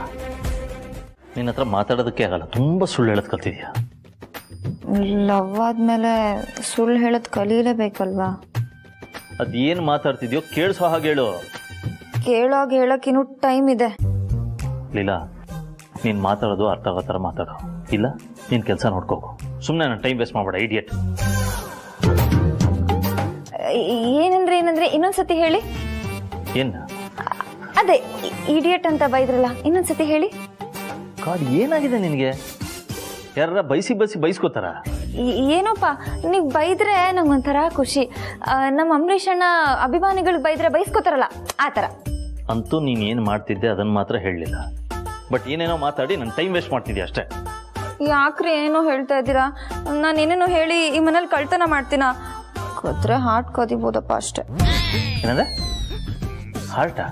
Speaker 6: ನಿನ್ನ ಹತ್ರ ಮಾತಾಡೋದಕ್ಕೆ ಆಗಲ್ಲ, ತುಂಬ ಸುಳ್ಳು ಹೇಳೋದು ಕಲ್ತಿದ್ಯಾ.
Speaker 8: ಲವ್ ಆದ್ಮೇಲೆ ಸುಳ್ಳು ಹೇಳೋದು ಕಲೀಲೇಬೇಕಲ್ವಾ?
Speaker 6: ಅದೇನು ಮಾತಾಡ್ತಿದ್ಯೋ ಕೇಳಿಸೋ ಹಾಗೆ ಹೇಳು.
Speaker 8: ಕೇಳೋಗ ಹೇಳೋಕ್ಕಿನ್ನೂ ಟೈಮ್ ಇದೆ.
Speaker 6: ಲೀಲಾ, ನೀನು ಮಾತಾಡೋದು ಅರ್ಥ ಆಗೋ ಥರ ಮಾತಾಡೋ, ಇಲ್ಲ ನೀನು ಕೆಲಸ ನೋಡ್ಕೋಗು. ಸುಮ್ಮನೆ ನಾನು ಟೈಮ್ ವೇಸ್ಟ್ ಮಾಡಬೇಡ ಇಡಿಯಟ್.
Speaker 8: ಏನಂದ್ರೆ ಇನ್ನೊಂದ್ಸತಿ ಹೇಳಿ.
Speaker 6: ಏನು?
Speaker 8: ಅದೇ ಇಡಿಯಟ್ ಅಂತ ಬೈದ್ರಲ್ಲ, ಇನ್ನೊಂದ್ಸತಿ ಹೇಳಿ.
Speaker 6: ಕಾಡ್ ಏನಾಗಿದೆ ನಿನಗೆ? ಯಾರ ಬೈಸ್ಕೋತಾರ?
Speaker 8: ಏನೋಪ್ಪ, ನೀವು ಬೈದ್ರೆ ನಂಗೊಂಥರ ಖುಷಿ. ನಮ್ಮ ಅಂಬರೀಷ್ ಅಣ್ಣ ಅಭಿಮಾನಿಗಳಿಗೆ ಬೈದ್ರೆ ಬೈಸ್ಕೋತಾರಲ್ಲ, ಆ ಥರ.
Speaker 6: ಅಂತೂ ನೀನು ಏನು ಮಾಡ್ತಿದ್ದೆ ಅದನ್ನು ಮಾತ್ರ ಹೇಳಲಿಲ್ಲ. ಬಟ್ ಏನೇನೋ ಮಾತಾಡಿ ನನ್ನ ಟೈಮ್ ವೇಸ್ಟ್ ಮಾಡ್ತಿದ್ಯಾ ಅಷ್ಟೇ.
Speaker 8: ಯಾಕ್ರಿ ಏನೇನೋ ಹೇಳ್ತಾ ಇದ್ದೀರಾ? ನಾನು ಏನೇನೋ ಹೇಳಿ ಈ ಮನೇಲಿ ಕಳ್ತನ ಮಾಡ್ತೀನ? ಕದ್ರೆ ಹಾರ್ಟ್ ಕದಿಬೋದಪ್ಪ ಅಷ್ಟೇ.
Speaker 6: ಏನಂದ್ರೆ ಹಾರ್ಟಾ?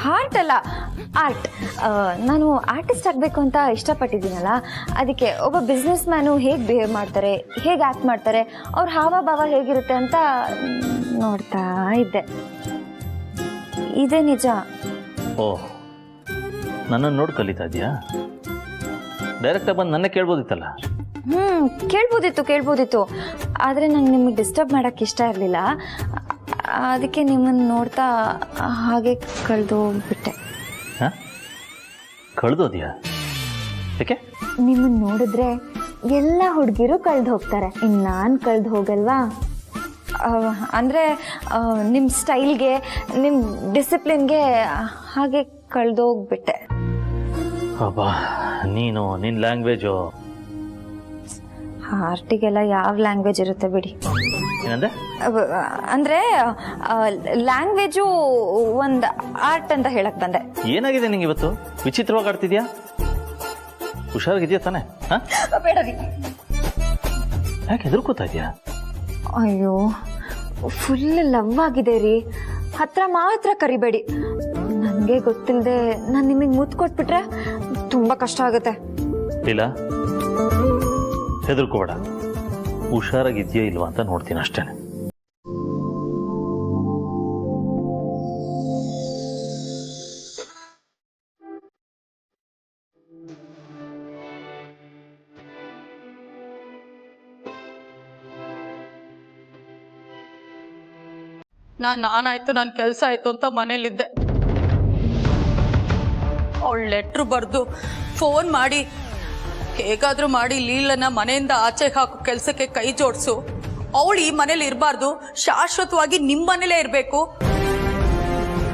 Speaker 8: ಹಾರ್ಟ್ ಅಲ್ಲ, ಆರ್ಟ್. ನಾನು ಆರ್ಟಿಸ್ಟ್ ಆಗಬೇಕು ಅಂತ ಇಷ್ಟಪಟ್ಟಿದ್ದೀನಲ್ಲ, ಅದಕ್ಕೆ ಒಬ್ಬ ಬಿಸ್ನೆಸ್ ಮ್ಯಾನು ಹೇಗೆ ಬಿಹೇವ್ ಮಾಡ್ತಾರೆ, ಹೇಗೆ ಆ್ಯಕ್ಟ್ ಮಾಡ್ತಾರೆ, ಅವ್ರ ಹಾವಭಾವ ಹೇಗಿರುತ್ತೆ ಅಂತ ನೋಡ್ತಾ ಇದ್ದೆ. ಇದೇ ನಿಜ.
Speaker 6: ಓಹ್, ನನ್ನನ್ನು ನೋಡಿ ಕಲಿತಾ ಇದೆಯಾ? ಡೈರೆಕ್ಟಾಗಿ ಬಂದು ನನ್ನೇ ಕೇಳ್ಬೋದಿತ್ತಲ್ಲ.
Speaker 8: ಕೇಳ್ಬೋದಿತ್ತು. ಆದರೆ ನಂಗೆ ನಿಮಗೆ ಡಿಸ್ಟರ್ಬ್ ಮಾಡೋಕ್ಕೆ ಇಷ್ಟ ಇರಲಿಲ್ಲ. ಅದಕ್ಕೆ ನಿಮ್ಮನ್ನು ನೋಡ್ತಾ ಹಾಗೆ ಕಳೆದೋಗ್ಬಿಟ್ಟೆ.
Speaker 6: ಕಳೆದೋದ್ಯಾ? ಯಾಕೆ?
Speaker 8: ನಿಮ್ಮನ್ನು ನೋಡಿದ್ರೆ ಎಲ್ಲ ಹುಡುಗಿರು ಕಳೆದು ಹೋಗ್ತಾರೆ, ಇನ್ನು ನಾನು ಕಳೆದು ಹೋಗಲ್ವಾ? ಅಂದರೆ ನಿಮ್ಮ ಸ್ಟೈಲ್ಗೆ, ನಿಮ್ಮ ಡಿಸಿಪ್ಲಿನ್ಗೆ ಹಾಗೆ ಕಳೆದೋಗ್ಬಿಟ್ಟೆ.
Speaker 6: ಅಬ್ಬಾ, ನೀನು ನಿನ್ನ ಲ್ಯಾಂಗ್ವೇಜು.
Speaker 8: ಆರ್ಟಿಗೆಲ್ಲ ಯಾವ ಲ್ಯಾಂಗ್ವೇಜ್ ಇರುತ್ತೆ ಬಿಡಿ.
Speaker 6: ಏನಂದ್ರೆ?
Speaker 8: ಅಂದರೆ ಲ್ಯಾಂಗ್ವೇಜು ಒಂದು ಆರ್ಟ್ ಅಂತ ಹೇಳಕ್ ಬಂದೆ.
Speaker 6: ಏನಾಗಿದೆ ನಿಂಗೆ ಇವತ್ತು? ವಿಚಿತ್ರವಾಗಿ ಆಡ್ತಿದ್ಯಾ? ಹುಷಾರಾಗಿದ್ಯಾ ತಾನೆ?
Speaker 8: ಬೇಡರಿ.
Speaker 6: ಯಾಕೆ ಹೆದರ್ಕೋತಾ ಇದೆಯಾ?
Speaker 8: ಅಯ್ಯೋ, ಫುಲ್ ಲವ್ ಆಗಿದೆ ರೀ. ಹತ್ರ ಮಾತ್ರ ಕರಿಬೇಡಿ. ನನಗೆ ಗೊತ್ತಿಲ್ಲದೆ ನಾನು ನಿಮಗೆ ಮುತ್ತು ಕೊಟ್ಬಿಟ್ರೆ ತುಂಬ ಕಷ್ಟ ಆಗುತ್ತೆ.
Speaker 6: ಇಲ್ಲ, ಹೆದರ್ಕೋಬೇಡ. ಹುಷಾರಾಗಿದ್ಯಾ ಇಲ್ವಾ ಅಂತ ನೋಡ್ತೀನಿ ಅಷ್ಟೇ.
Speaker 10: ನಾನಾಯ್ತು, ನನ್ನ ಕೆಲಸ ಆಯ್ತು ಅಂತ ಮನೇಲಿದ್ದೆ. ಅವಳು ಲೆಟ್ರು ಬರೆದು ಫೋನ್ ಮಾಡಿ ಹೇಗಾದ್ರೂ ಮಾಡಿ ಲೀಲನ್ನ ಮನೆಯಿಂದ ಆಚೆಗೆ ಹಾಕೋ ಕೆಲಸಕ್ಕೆ ಕೈ ಜೋಡಿಸು, ಅವಳು ಈ ಮನೇಲಿ ಇರಬಾರ್ದು, ಶಾಶ್ವತವಾಗಿ ನಿಮ್ಮ ಮನೇಲೇ ಇರಬೇಕು,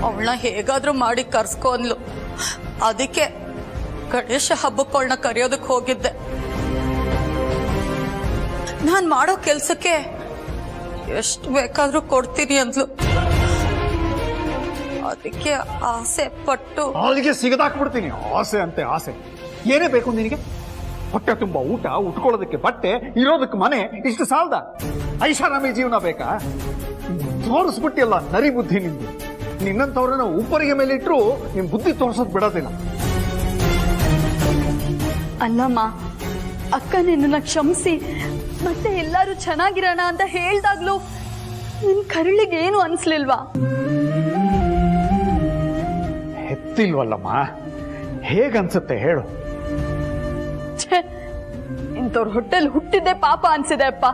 Speaker 10: ಅವಳನ್ನ ಹೇಗಾದ್ರೂ ಮಾಡಿ ಕರ್ಸ್ಕೊ ಅಂದ್ಲು. ಅದಕ್ಕೆ ಗಣೇಶ ಹಬ್ಬಕ್ಕೆ ಅವಳನ್ನ ಕರೆಯೋದಕ್ಕೆ ಹೋಗಿದ್ದೆ. ನಾನು ಮಾಡೋ ಕೆಲಸಕ್ಕೆ ಎಷ್ಟು ಬೇಕಾದ್ರೂ ಕೊಡ್ತೀನಿ ಅಂದ್ಲು. ಅದಕ್ಕೆ ಆಸೆ ಪಟ್ಟು
Speaker 9: ಅಲ್ಲಿಗೆ ಸಿಗದಾಕ್ಬಿಡ್ತೀನಿ. ಆಸೆ ಅಂತೆ ಆಸೆ. ಏನೇ ಬೇಕು ನಿನಗೆ? ಹೊಟ್ಟೆ ತುಂಬ ಊಟ, ಉಟ್ಕೊಳ್ಳೋದಕ್ಕೆ ಬಟ್ಟೆ, ಇರೋದಕ್ಕೆ ಮನೆ, ಇಷ್ಟು ಸಾಲದ? ಐಷಾರಾಮಿ ಜೀವನ ಬೇಕಾ? ತೋರಿಸ್ಬಿಟ್ಟಿಲ್ಲ ನರಿ ಬುದ್ಧಿ ನಿಂದು. ನಿನ್ನಂತವ್ರನ್ನ ಉಪ್ಪರಿಗೆ ಮೇಲೆ ಇಟ್ಟರು ನಿನ್ ಬುದ್ಧಿ ತೋರ್ಸೋದ್ ಬಿಡೋದಿಲ್ಲ.
Speaker 10: ಅಲ್ಲಮ್ಮ, ಅಕ್ಕ ನಿನ್ನ ಕ್ಷಮಿಸಿ ಮತ್ತೆ ಎಲ್ಲರೂ ಚೆನ್ನಾಗಿರೋಣ ಅಂತ ಹೇಳ್ದಾಗ್ಲೂ ನಿನ್ ಕರುಳಿಗೆ ಏನು ಅನ್ಸ್ಲಿಲ್ವಾ?
Speaker 9: ಹೆತ್ತಿಲ್ವಲ್ಲಮ್ಮ, ಹೇಗನ್ಸುತ್ತೆ ಹೇಳು?
Speaker 10: ಇಂಥವ್ರ ಹೊಟ್ಟೆಲ್ ಹುಟ್ಟಿದ್ದೆ ಪಾಪ ಅನ್ಸಿದೆ ಅಪ್ಪ.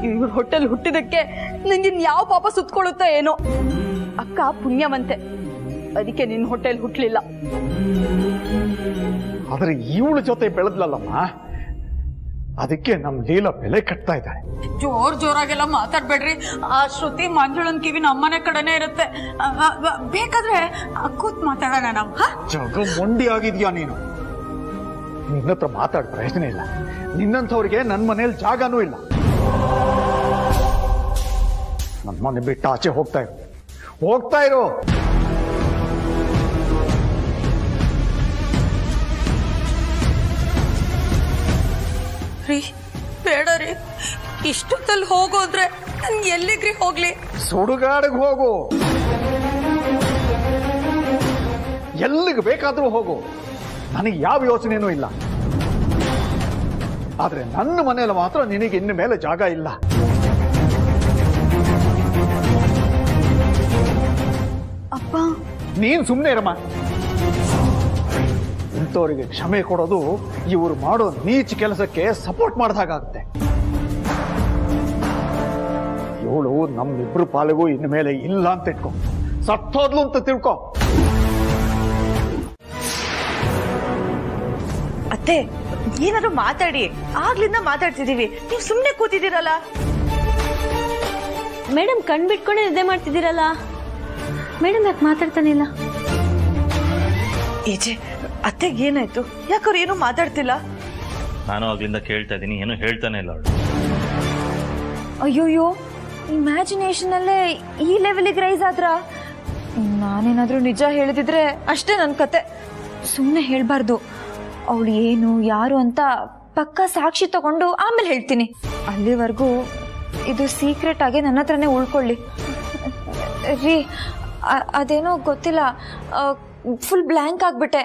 Speaker 10: ಇವ್ರ ಹೊಟ್ಟೆಲ್ ಹುಟ್ಟಿದಕ್ಕೆ ನಂಗಿನ್ ಯಾವ ಪಾಪ ಸುತ್ಕೊಳ್ಳುತ್ತೋ ಏನೋ. ಅಕ್ಕ ಪುಣ್ಯವಂತೆ, ಅದಕ್ಕೆ ನಿನ್ ಹೊಟ್ಟೆಲ್ ಹುಟ್ಲಿಲ್ಲ.
Speaker 9: ಆದ್ರೆ ಇವಳ ಜೊತೆ ಬೆಳೆದ್ಲಲ್ಲಮ್ಮ, ಅದಕ್ಕೆ ನಮ್ ಲೀಲ ಬೆಲೆ ಕಟ್ತಾ ಇದ್ದಾಳೆ.
Speaker 10: ಜೋರಾಗೆಲ್ಲ ಮಾತಾಡ್ಬೇಡ್ರಿ. ಆ ಶ್ರುತಿ ಮಂಜುಳನ್ ಕಿವಿ ನಮ್ಮನೆ ಕಡೆನೇ ಇರುತ್ತೆ. ಬೇಕಾದ್ರೆ ಕೂತ್ ಮಾತಾಡೋಣ ನಾವು.
Speaker 9: ಜಗ ಮೊಂಡಿ ಆಗಿದ್ಯಾ ನೀನು? ನಿನ್ನತ್ರ ಮಾತಾಡ ಪ್ರಯೋಜನ ಇಲ್ಲ. ನಿನ್ನಂಥವ್ರಿಗೆ ನನ್ನ ಮನೇಲಿ ಜಾಗನೂ ಇಲ್ಲ. ನನ್ನ ಮನೆ ಬಿಟ್ಟು ಆಚೆ ಹೋಗ್ತಾ ಇರು.
Speaker 10: ರೀ ಬೇಡ ರೀ, ಇಷ್ಟೊತ್ತಲ್ಲಿ ಹೋಗೋದ್ರೆ ನನ್ ಎಲ್ಲಿಗ್ರಿ ಹೋಗ್ಲಿ?
Speaker 9: ಸುಡುಗಾಡಿಗೆ ಹೋಗು, ಎಲ್ಲಿಗೆ ಬೇಕಾದ್ರೂ ಹೋಗು. ನನಗೆ ಯಾವ ಯೋಚನೆನೂ ಇಲ್ಲ. ಆದ್ರೆ ನನ್ನ ಮನೆಯಲ್ಲಿ ಮಾತ್ರ ನಿನಗೆ ಇನ್ನು ಮೇಲೆ ಜಾಗ ಇಲ್ಲ.
Speaker 10: ಅಪ್ಪ
Speaker 9: ನೀನ್ ಸುಮ್ಮನೆ ಇರಮ್ಮ. ಇಂಥವರಿಗೆ ಕ್ಷಮೆ ಕೊಡೋದು ಇವರು ಮಾಡೋ ನೀಚ ಕೆಲಸಕ್ಕೆ ಸಪೋರ್ಟ್ ಮಾಡಿದಾಗುತ್ತೆ. ಇವಳು ನಮ್ಮಿಬ್ರು ಪಾಲಿಗೂ ಇನ್ನು ಮೇಲೆ ಇಲ್ಲ ಅಂತ ಇಟ್ಕೊ. ಸತ್ತೋದ್ಲು ಅಂತ ತಿಳ್ಕೊ.
Speaker 4: ಅತ್ತೆ, ಏನಾದ್ರು ಮಾತಾಡಿ. ಆಗ್ಲಿಂದ ಮಾತಾಡ್ತಿದೀವಿ, ನೀವು ಸುಮ್ನೆ ಕೂತಿದ್ದೀರಲ್ಲ.
Speaker 2: ಮೇಡಮ್ ಕಣ್ ಬಿಟ್ಕೊಂಡೆ ನಿದ್ದೆ ಮಾಡ್ತಿದ್ದೀರಲ್ಲ. ಮೇಡಮ್ ಯಾಕೆ ಮಾತಾಡ್ತಾನಿಲ್ಲ?
Speaker 4: ಈಜೆ ಅತ್ತೆಗೆ ಏನಾಯ್ತು? ಯಾಕವ್ರು ಏನು ಮಾತಾಡ್ತಿಲ್ಲ?
Speaker 6: ನಾನು ಆಗ್ಲಿಂದ ಕೇಳ್ತಾ ಇದ್ದೀನಿ, ಏನು ಹೇಳ್ತಾನೆ ಇಲ್ಲ ಅವಳು.
Speaker 8: ಅಯ್ಯೋಯ್ಯೋ, ಇಮ್ಯಾಜಿನೇಷನ್ ಅಲ್ಲೇ ಈ ಲೆವೆಲಿಗೆ ರೈಸ್ ಆದ್ರ? ನಾನೇನಾದ್ರೂ ನಿಜ ಹೇಳಿದಿದ್ರೆ ಅಷ್ಟೇ ನನ್ನ ಕತೆ. ಸುಮ್ಮನೆ ಹೇಳ್ಬಾರ್ದು. ಅವಳು ಏನು ಯಾರು ಅಂತ ಪಕ್ಕಾ ಸಾಕ್ಷಿ ತಗೊಂಡು ಆಮೇಲೆ ಹೇಳ್ತೀನಿ. ಅಲ್ಲಿವರೆಗೂ ಇದು ಸೀಕ್ರೆಟ್ ಆಗಿ ನನ್ನ ಹತ್ರನೇ ಉಳ್ಕೊಳ್ಳಿ. ರೀ, ಅದೇನೋ ಗೊತ್ತಿಲ್ಲ, ಫುಲ್ ಬ್ಲ್ಯಾಂಕ್ ಆಗ್ಬಿಟ್ಟೆ.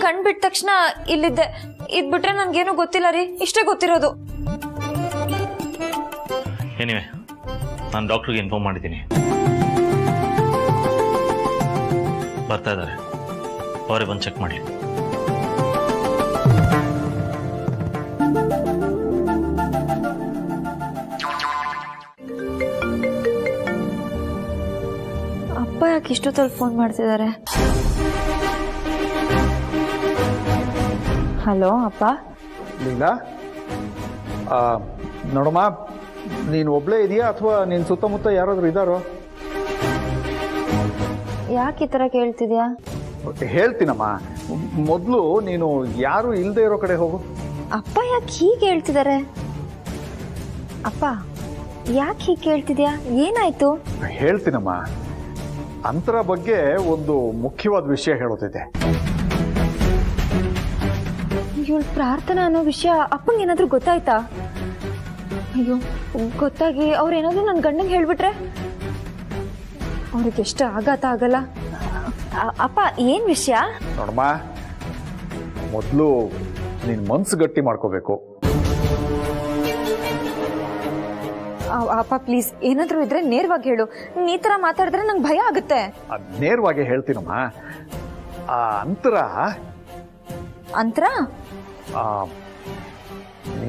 Speaker 8: ಕಣ್ಬಿಟ್ಟ ತಕ್ಷಣ ಇಲ್ಲಿದ್ದೆ. ಇದ್ಬಿಟ್ರೆ ನನ್ಗೇನು ಗೊತ್ತಿಲ್ಲ ರೀ, ಇಷ್ಟೇ ಗೊತ್ತಿರೋದು.
Speaker 6: ಏನಿವೆ, ನಾನು ಡಾಕ್ಟ್ರಿಗೆ ಇನ್ಫಾರ್ಮ್ ಮಾಡಿದ್ದೀನಿ, ಬರ್ತಾ ಇದ್ದಾರೆ. ಅವರೇ ಬಂದು ಚೆಕ್ ಮಾಡಲಿ.
Speaker 8: ಅಪ್ಪ ಯಾಕೆ ಇಷ್ಟೊತ್ತಲ್ಲಿ ಫೋನ್ ಮಾಡ್ತಿದ್ದಾರೆ? ಹಲೋ ಅಪ್ಪ.
Speaker 9: ಇಲ್ಲ ನೋಡಮ್ಮ, ನೀನು ಒಬ್ಳೇ ಇದೆಯಾ ಅಥವಾ ನಿನ್ನ ಸುತ್ತಮುತ್ತ ಯಾರಾದ್ರೂ ಇದ್ದಾರೋ?
Speaker 8: ಯಾಕೆ ಈ ಥರ ಕೇಳ್ತಿದ್ಯಾ?
Speaker 9: ಹೇಳ್ತೀನಮ್ಮ, ಮೊದಲು ನೀನು ಯಾರು ಇಲ್ಲದೆ ಇರೋ ಕಡೆ ಹೋಗು.
Speaker 8: ಅಪ್ಪ ಯಾಕೆ ಹೀಗೆ ಹೇಳ್ತಿದ್ದಾರೆ? ಅಪ್ಪ ಯಾಕೆ ಹೀಗೆ ಕೇಳ್ತಿದ್ಯಾ? ಏನಾಯ್ತು?
Speaker 9: ಹೇಳ್ತೀನಮ್ಮ, ಅಂತರ ಬಗ್ಗೆ ಒಂದು ಮುಖ್ಯವಾದ ವಿಷಯ ಹೇಳೋದಿದೆ.
Speaker 8: ಇವಳು ಪ್ರಾರ್ಥನಾ ಅನ್ನೋ ವಿಷಯ ಅಪ್ಪಂಗೆ ಏನಾದ್ರೂ ಗೊತ್ತಾಯ್ತಾ? ಅಯ್ಯೋ, ಗೊತ್ತಾಗಿ ಅವ್ರೇನಾದ್ರೂ ನನ್ನ ಗಂಡಂಗೆ ಹೇಳ್ಬಿಟ್ರೆ ಅವ್ರಿಗೆ ಎಷ್ಟು ಆಘಾತ ಆಗಲ್ಲ. ಅಪ್ಪ ಏನ್ ವಿಷಯ?
Speaker 9: ನೋಡಮ್ಮ, ಮೊದಲು ನೀನು ಮನ್ಸು ಗಟ್ಟಿ ಮಾಡ್ಕೋಬೇಕು.
Speaker 8: ಅಪ್ಪ ಪ್ಲೀಸ್, ಏನಾದ್ರೂ ಇದ್ರೆ ನೇರವಾಗಿ ಹೇಳು. ಈ ತರ ಮಾತಾಡಿದ್ರೆ ನಂಗೆ ಭಯ ಆಗುತ್ತೆ.
Speaker 9: ನೇರವಾಗಿ ಹೇಳ್ತೀನಮ್ಮ. ಆ ಅಂತರ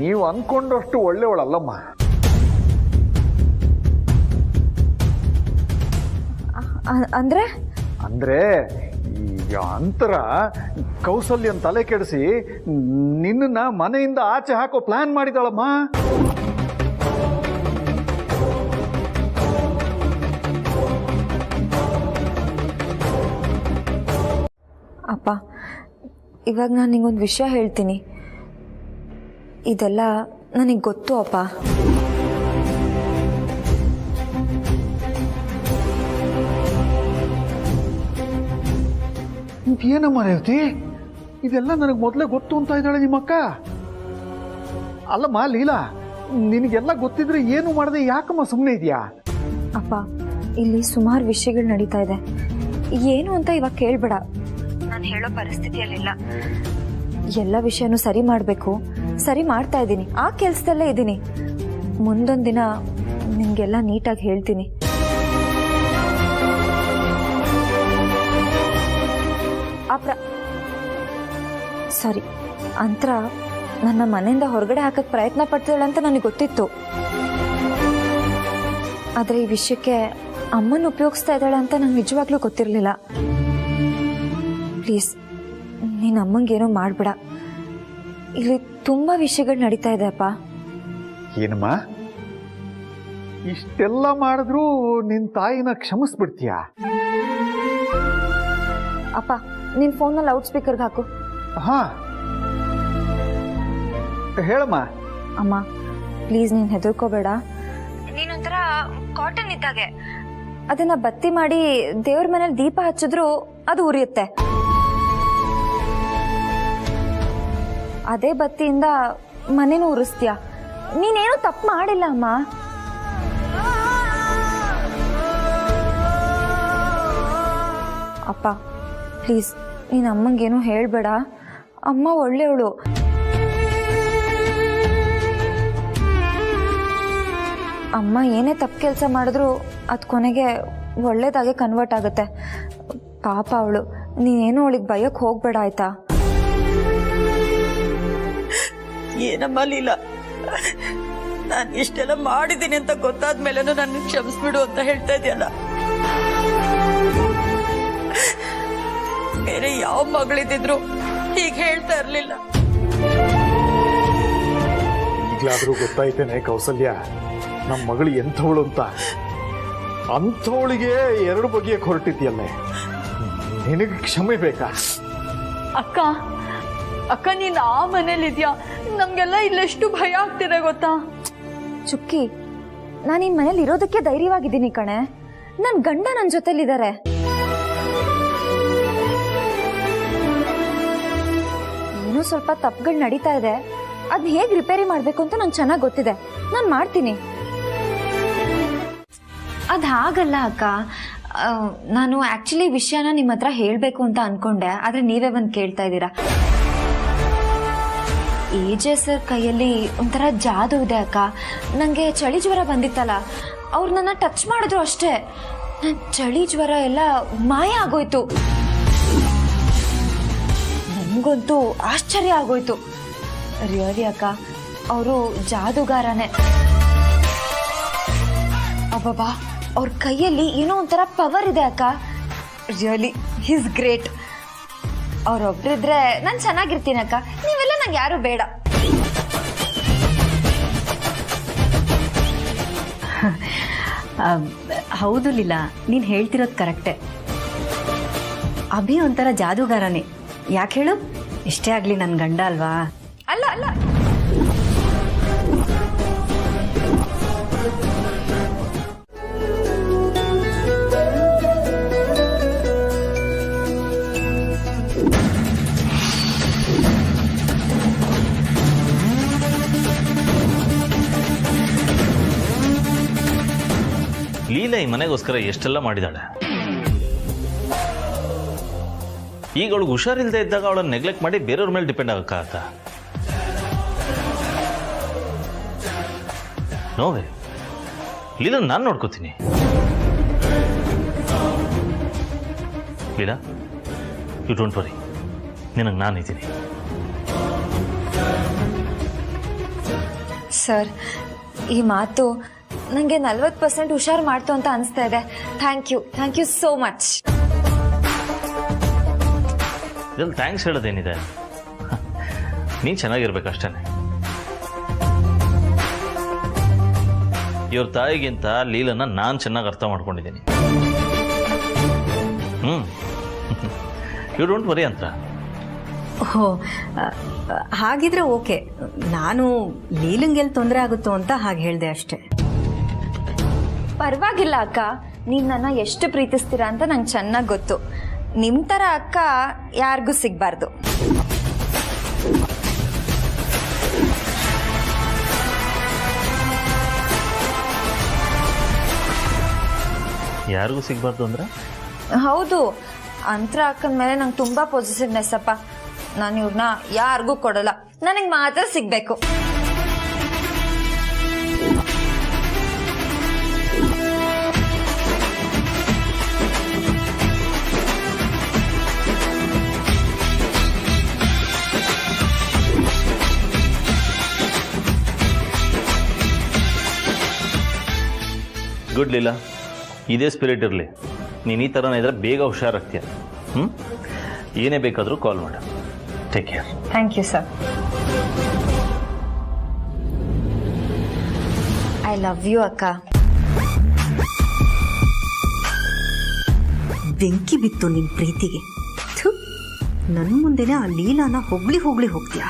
Speaker 9: ನೀವು ಅನ್ಕೊಂಡಷ್ಟು ಒಳ್ಳೆಯವಳಲ್ಲಮ್ಮ.
Speaker 8: ಅಂದರೆ
Speaker 9: ಅಂದ್ರೆ ಈ ಅಂತರ ಕೌಸಲ್ಯನ್ ತಲೆ ಕೆಡಿಸಿ ನಿನ್ನ ಮನೆಯಿಂದ ಆಚೆ ಹಾಕೋ ಪ್ಲಾನ್ ಮಾಡಿದಾಳಮ್ಮ.
Speaker 8: ಅಪ್ಪ, ಇವಾಗ ನಾನು ನಿಂಗೊಂದು ವಿಷಯ ಹೇಳ್ತೀನಿ. ಇದೆಲ್ಲ ನನಗೆ ಗೊತ್ತು ಅಪ್ಪ.
Speaker 9: ಏನಮ್ಮ ರೇವತಿ, ಇದೆಲ್ಲ ನನಗೆ ಮೊದಲೇ ಗೊತ್ತು ಅಂತ ಇದ್ದಾಳೆ ನಿಮ್ಮಕ್ಕ. ಅಲ್ಲಮ್ಮ ಲೀಲಾ, ನಿನಗೆಲ್ಲ ಗೊತ್ತಿದ್ರೆ ಏನು ಮಾಡದೆ ಯಾಕಮ್ಮ ಸುಮ್ಮನೆ ಇದೆಯಾ?
Speaker 8: ಅಪ್ಪ, ಇಲ್ಲಿ ಸುಮಾರು ವಿಷಯಗಳು ನಡೀತಾ ಇದೆ. ಏನು ಅಂತ ಇವಾಗ ಕೇಳಬೇಡ. ನಾನು ಹೇಳೋ ಪರಿಸ್ಥಿತಿಯಲ್ಲಿಲ್ಲ. ಎಲ್ಲ ವಿಷಯನೂ ಸರಿ ಮಾಡಬೇಕು, ಸರಿ ಮಾಡ್ತಾ ಇದ್ದೀನಿ, ಆ ಕೆಲಸದಲ್ಲೇ ಇದ್ದೀನಿ. ಮುಂದೊಂದು ದಿನ ನಿಮಗೆಲ್ಲ ನೀಟಾಗಿ ಹೇಳ್ತೀನಿ. ಸಾರಿ, ಅಂತರ ನನ್ನ ಮನೆಯಿಂದ ಹೊರಗಡೆ ಹಾಕಕ್ಕೆ ಪ್ರಯತ್ನ ಪಡ್ತಾಳೆ ಅಂತ ನನಗೆ ಗೊತ್ತಿತ್ತು. ಆದರೆ ಈ ವಿಷಯಕ್ಕೆ ಅಮ್ಮನ ಉಪಯೋಗಿಸ್ತಾ ಇದ್ದಾಳೆ ಅಂತ ನಂಗೆ ನಿಜವಾಗ್ಲೂ ಗೊತ್ತಿರಲಿಲ್ಲ. ಪ್ಲೀಸ್, ನೀನು ಅಮ್ಮಂಗೇನೋ ಮಾಡಬೇಡ. ಇಲ್ಲಿ ತುಂಬ ವಿಷಯಗಳು ನಡೀತಾ ಇದೆ ಅಪ್ಪ.
Speaker 9: ಏನಮ್ಮ, ಇಷ್ಟೆಲ್ಲ ಮಾಡಿದ್ರೂ ನಿನ್ನ ತಾಯಿನ ಕ್ಷಮಿಸ್ಬಿಡ್ತೀಯಾ?
Speaker 8: ಅಪ್ಪ, ನಿನ್ನ ಫೋನ್ನ ಲೌಡ್ ಸ್ಪೀಕರ್ಗೆ ಹಾಕು.
Speaker 9: ಹಾ, ಹೇಳಮ್ಮ.
Speaker 8: ಅಮ್ಮ, ಪ್ಲೀಸ್ ನೀನು ಹೆದರ್ಕೋಬೇಡ. ನೀನೊಂಥರ ಕಾಟನ್ ಇದ್ದಾಗೆ. ಅದನ್ನ ಬತ್ತಿ ಮಾಡಿ ದೇವ್ರ ಮನೇಲಿ ದೀಪ ಹಚ್ಚಿದ್ರು ಅದು ಉರಿಯುತ್ತೆ. ಅದೇ ಬತ್ತಿಯಿಂದ ಮನೇನು ಉರಿಸ್ತೀಯ. ನೀನೇನು ತಪ್ಪು ಮಾಡಿಲ್ಲ ಅಮ್ಮ. ಅಪ್ಪ, ಪ್ಲೀಸ್ ನೀನು ಅಮ್ಮಂಗೇನು ಹೇಳಬೇಡ. ಅಮ್ಮ ಒಳ್ಳೆಯವಳು. ಅಮ್ಮ ಏನೇ ತಪ್ಪು ಕೆಲಸ ಮಾಡಿದ್ರು ಅದು ಕೊನೆಗೆ ಒಳ್ಳೇದಾಗೆ ಕನ್ವರ್ಟ್ ಆಗುತ್ತೆ. ಪಾಪ ಅವಳು. ನೀನೇನು ಅವಳಿಗೆ ಭಯಕ್ಕೆ ಹೋಗ್ಬೇಡ, ಆಯ್ತಾ?
Speaker 10: ಏನಮ್ಮ ಲೀಲಾ, ನಾನು ಇಷ್ಟೆಲ್ಲ ಮಾಡಿದ್ದೀನಿ ಅಂತ ಗೊತ್ತಾದ್ಮೇಲೆನೂ ನನ್ನ ಕ್ಷಮಿಸ್ಬಿಡು ಅಂತ ಹೇಳ್ತಾ ಇದೆಯಲ್ಲ. ಬೇರೆ ಯಾವ ಮಗಳಿದ್ರು ಹೀಗೆ ಹೇಳ್ತಾ ಇರ್ಲಿಲ್ಲ.
Speaker 9: ಈಗಲಾದ್ರೂ ಗೊತ್ತಾಯ್ತೇನೆ ಕೌಸಲ್ಯ, ನಮ್ಮ ಮಗಳು ಎಂಥವಳು ಅಂತ. ಅಂಥವಳಿಗೆ ಎರಡು ಬಗೆಯ ಹೊರಟಿದ್ಯಲ್ಲೇ, ನಿನಗೆ ಕ್ಷಮೆ ಬೇಕಾ?
Speaker 10: ಅಕ್ಕ ಅಕ್ಕ, ನೀನ್ ಆ ಮನೇಲಿದ್ಯಾ? ನಮ್ಗೆಲ್ಲ ಇಲ್ಲೆಷ್ಟು ಭಯ ಆಗ್ತಿದೆ ಗೊತ್ತಾ?
Speaker 8: ಚುಕ್ಕಿ, ನಾನು ಈ ಮನೇಲಿ ಇರೋದಕ್ಕೆ ಧೈರ್ಯವಾಗಿದ್ದೀನಿ ಕಣೆ. ನನ್ನ ಗಂಡ ನನ್ನ ಜೊತೆಲಿದ್ದಾರೆ. ಏನೋ ಸ್ವಲ್ಪ ತಪ್ಪುಗಳು ನಡೀತಾ ಇದೆ. ಅದನ್ನ ಹೇಗೆ ರಿಪೇರಿ ಮಾಡಬೇಕು ಅಂತ ನಂಗೆ ಚೆನ್ನಾಗಿ ಗೊತ್ತಿದೆ. ನಾನು ಮಾಡ್ತೀನಿ. ಅದು ಹಾಗಲ್ಲ ಅಕ್ಕ. ನಾನು ಆ್ಯಕ್ಚುಲಿ ವಿಷಯನ ನಿಮ್ಮ ಹತ್ರ ಹೇಳಬೇಕು ಅಂತ ಅನ್ಕೊಂಡೆ, ಆದರೆ ನೀವೇ ಬಂದು ಕೇಳ್ತಾ ಇದ್ದೀರಾ. ಎಜೆ ಸರ್ ಕೈಯಲ್ಲಿ ಒಂಥರ ಜಾದು ಇದೆ ಅಕ್ಕ. ನನಗೆ ಚಳಿ ಜ್ವರ ಬಂದಿತ್ತಲ್ಲ, ಅವ್ರು ನನ್ನ ಟಚ್ ಮಾಡಿದ್ರು ಅಷ್ಟೇ, ನನ್ನ ಚಳಿ ಜ್ವರ ಎಲ್ಲ ಮಾಯ ಆಗೋಯ್ತು. ನನಗಂತೂ ಆಶ್ಚರ್ಯ ಆಗೋಯ್ತು. ರಿಯಲಿ ಅಕ್ಕ, ಅವರು ಜಾದುಗಾರನೇ. ಅಬ್ಬಬ್ಬಾ, ಅವ್ರ ಕೈಯಲ್ಲಿ ಏನೋ ಒಂಥರ ಪವರ್ ಇದೆ ಅಕ್ಕ. Really is great. ಅವ್ರೊಬ್ರಿದ್ರೆ ನಾನು ಚೆನ್ನಾಗಿರ್ತೀನಿ ಅಕ್ಕ. ನೀವೆಲ್ಲ ನಂಗೆ ಯಾರು ಬೇಡ.
Speaker 5: ಹೌದು ಲೀಲಾ, ನೀನು ಹೇಳ್ತಿರೋದು ಕರೆಕ್ಟೇ. ಅಭಿ ಒಂಥರ ಜಾದೂಗಾರನೇ. ಯಾಕೆ ಹೇಳು? ಇಷ್ಟೇ ಆಗಲಿ ನನ್ನ ಗಂಡ ಅಲ್ವಾ?
Speaker 8: ಅಲ್ಲ ಅಲ್ಲ,
Speaker 6: ಲೀಲಾ ಈ ಮನೆಗೋಸ್ಕರ ಎಷ್ಟೆಲ್ಲ ಮಾಡಿದಾಳೆ. ಈಗ ಅವಳಿಗೆ ಹುಷಾರಿಲ್ಲದೆ ಇದ್ದಾಗ ಅವಳನ್ನ ನೆಗ್ಲೆಕ್ಟ್ ಮಾಡಿ ಬೇರೆಯವ್ರ ಮೇಲೆ ಡಿಪೆಂಡ್ ಆಗಕ್ಕಾಗತ್ತಾ? ನೋವೇ, ಲೀಲಾ ನಾನು ನೋಡ್ಕೋತೀನಿ. ಲೀಲಾ, ಯು ಡೋಂಟ್ ವರಿ, ನಿನಗೆ ನಾನಿದ್ದೀನಿ.
Speaker 8: ಸರ್, ಈ ಮಾತು ನನಗೆ 40% ಹುಷಾರು ಮಾಡ್ತು ಅಂತ ಅನಿಸ್ತಾ ಇದೆ. Thank you so much.
Speaker 6: ಇದ್ರಲ್ಲಿ ಥ್ಯಾಂಕ್ಸ್ ಹೇಳೋದೇನಿದೆ, ನೀನು ಚೆನ್ನಾಗಿರ್ಬೇಕಷ್ಟೇ. ಇವ್ರ ತಾಯಿಗಿಂತ ಲೀಲನ್ನ ನಾನು ಚೆನ್ನಾಗಿ ಅರ್ಥ ಮಾಡ್ಕೊಂಡಿದ್ದೀನಿ. ಯು ಡೋಂಟ್ ವರಿ ಅಂತ.
Speaker 5: ಓಹೋ, ಹಾಗಿದ್ರೆ ಓಕೆ. ನಾನು ಲೀಲಂಗೆಲ್ಲಿ ತೊಂದರೆ ಆಗುತ್ತೋ ಅಂತ ಹಾಗೆ ಹೇಳಿದೆ ಅಷ್ಟೇ.
Speaker 8: ಪರವಾಗಿಲ್ಲ ಅಕ್ಕ, ನೀವು ನನ್ನ ಎಷ್ಟು ಪ್ರೀತಿಸ್ತೀರಾ ಅಂತ ನಂಗೆ ಚೆನ್ನಾಗಿ ಗೊತ್ತು. ನಿಮ್ಮ ಥರ ಅಕ್ಕ ಯಾರಿಗೂ ಸಿಗಬಾರ್ದು.
Speaker 6: ಯಾರಿಗೂ ಸಿಗಬಾರ್ದು ಅಂದ್ರೆ?
Speaker 8: ಹೌದು, ಅಂತರ ಅಕ್ಕನ ಮೇಲೆ ನಂಗೆ ತುಂಬ ಪಾಸಿಟಿವ್ನೆಸ್ ಅಪ್ಪ. ನಾನು ಇವ್ರನ್ನ ಯಾರಿಗೂ ಕೊಡಲ್ಲ, ನನಗೆ ಮಾತ್ರ ಸಿಗಬೇಕು.
Speaker 6: ಗುಡ್ ಲೀಲಾ, ಇದೇ ಸ್ಪಿರಿಟ್ ಇರಲಿ. ನೀನು ಈ ಥರನೇ ಇದ್ರೆ ಬೇಗ ಹುಷಾರಾಗ್ತೀಯ. ಏನೇ ಬೇಕಾದರೂ ಕಾಲ್ ಮಾಡು. Take care.
Speaker 8: Thank you sir. I love you ಅಕ್ಕ.
Speaker 5: ಬೆಂಕಿ ಬಿತ್ತು ನಿನ್ನ ಪ್ರೀತಿಗೆ. ನನ್ನ ಮುಂದೆನೆ ಆ ಲೀಲಾನ ಹೊಗಳಿ ಹೋಗ್ತೀಯಾ?